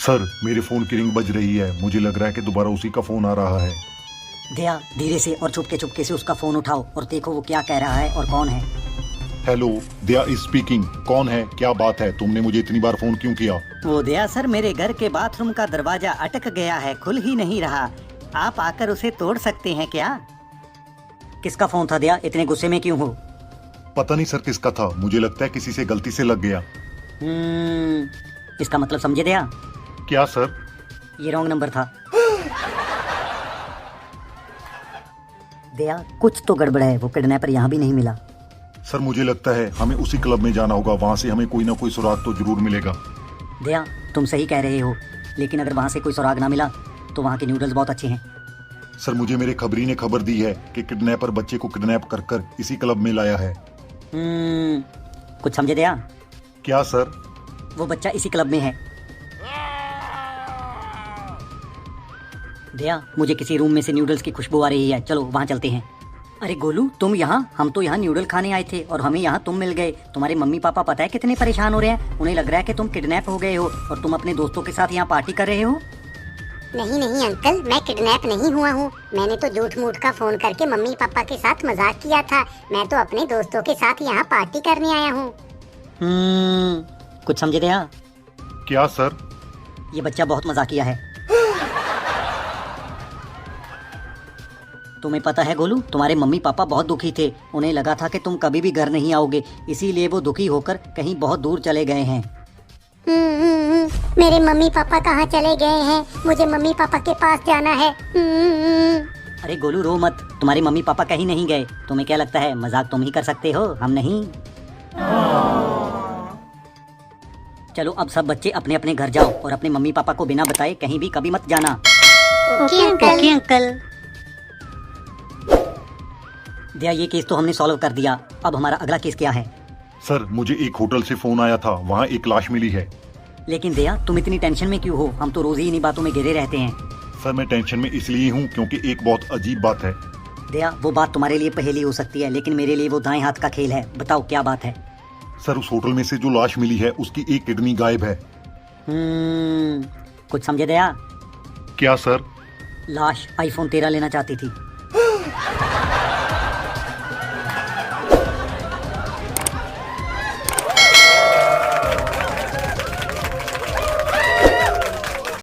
Sir, मेरे phone की ring बज रही है। मुझे लग रहा है कि दोबारा उसी का फोन आ रहा है। दया, धीरे से और चुपके से उसका फोन उठाओ और देखो वो क्या कह रहा है और कौन है। Hello, Daya is speaking. कौन है? क्या बात है? तुमने मुझे इतनी बार फोन क्यों किया? वो दया सर, मेरे घर के बाथरूम का दरवाजा अटक गया है, खुल ही नहीं रहा। आप आकर उसे तोड़ सकते हैं क्या? किसका फोन था दया? इतने गुस्से में क्यों हो? पता नहीं सर किसका था। मुझे लगता है किसी से गलती से लग गया। इसका मतलब समझे दया? क्या सर? ये रॉन्ग नंबर था। दया, कुछ तो गड़बड़ है। वो किडनैपर यहाँ भी नहीं मिला। सर, मुझे लगता है हमें उसी क्लब में जाना होगा। वहाँ से हमें कोई ना कोई सुराग तो जरूर मिलेगा। दया, तुम सही कह रहे हो, लेकिन अगर वहाँ से कोई सुराग ना मिला तो वहाँ के नूडल्स बहुत अच्छे हैं। सर, मुझे मेरे खबरी ने खबर दी है कि किडनैपर बच्चे को किडनैप कर कर इसी क्लब में लाया है। कुछ समझे दया? क्या सर? वो बच्चा इसी क्लब में है। दया, मुझे किसी रूम में से नूडल्स की खुशबू आ रही है। चलो वहाँ चलते हैं। अरे गोलू, तुम यहाँ? हम तो यहाँ नूडल खाने आए थे और हमें यहाँ तुम मिल गए। तुम्हारे मम्मी पापा पता है कितने परेशान हो रहे हैं। उन्हें लग रहा है कि तुम किडनैप हो गए हो और तुम अपने दोस्तों के साथ यहाँ पार्टी कर रहे हो। नहीं नहीं अंकल, मैं किडनैप नहीं हुआ हूँ। मैंने तो झूठ मूठ का फोन करके मम्मी पापा के साथ मजाक किया था। मैं तो अपने दोस्तों के साथ यहाँ पार्टी करने आया हूँ। कुछ समझे दया? क्या सर? ये बच्चा बहुत मजाकिया है। तुम्हें पता है गोलू, तुम्हारे मम्मी पापा बहुत दुखी थे। उन्हें लगा था कि तुम कभी भी घर नहीं आओगे, इसीलिए वो दुखी होकर कहीं बहुत दूर चले गए हैं। मेरे मम्मी पापा कहाँ चले गए हैं? मुझे मम्मी पापा के पास जाना है। अरे गोलू, रो मत। तुम्हारे मम्मी पापा कहीं नहीं गए। तुम्हें क्या लगता है मजाक तुम ही कर सकते हो, हम नहीं? चलो अब सब बच्चे अपने अपने घर जाओ और अपने मम्मी पापा को बिना बताए कहीं भी कभी मत जाना। Okay uncle. दया, ये केस तो हमने सॉल्व कर दिया। अब हमारा अगला केस क्या है? सर, मुझे एक होटल से फोन आया था। वहाँ एक लाश मिली है। लेकिन दया, तुम इतनी टेंशन में क्यों हो? हम तो रोज ही इन्हीं बातों में घिरे रहते हैं। सर, मैं टेंशन में इसलिए हूँ क्योंकि एक बहुत अजीब बात है। दया, वो बात तुम्हारे लिए पहेली हो सकती है, लेकिन मेरे लिए वो दाएं हाथ का खेल है। बताओ क्या बात है? सर, उस होटल में से जो लाश मिली है उसकी एक किडनी गायब है। कुछ समझे दया? क्या सर? लाश iPhone 13 लेना चाहती थी।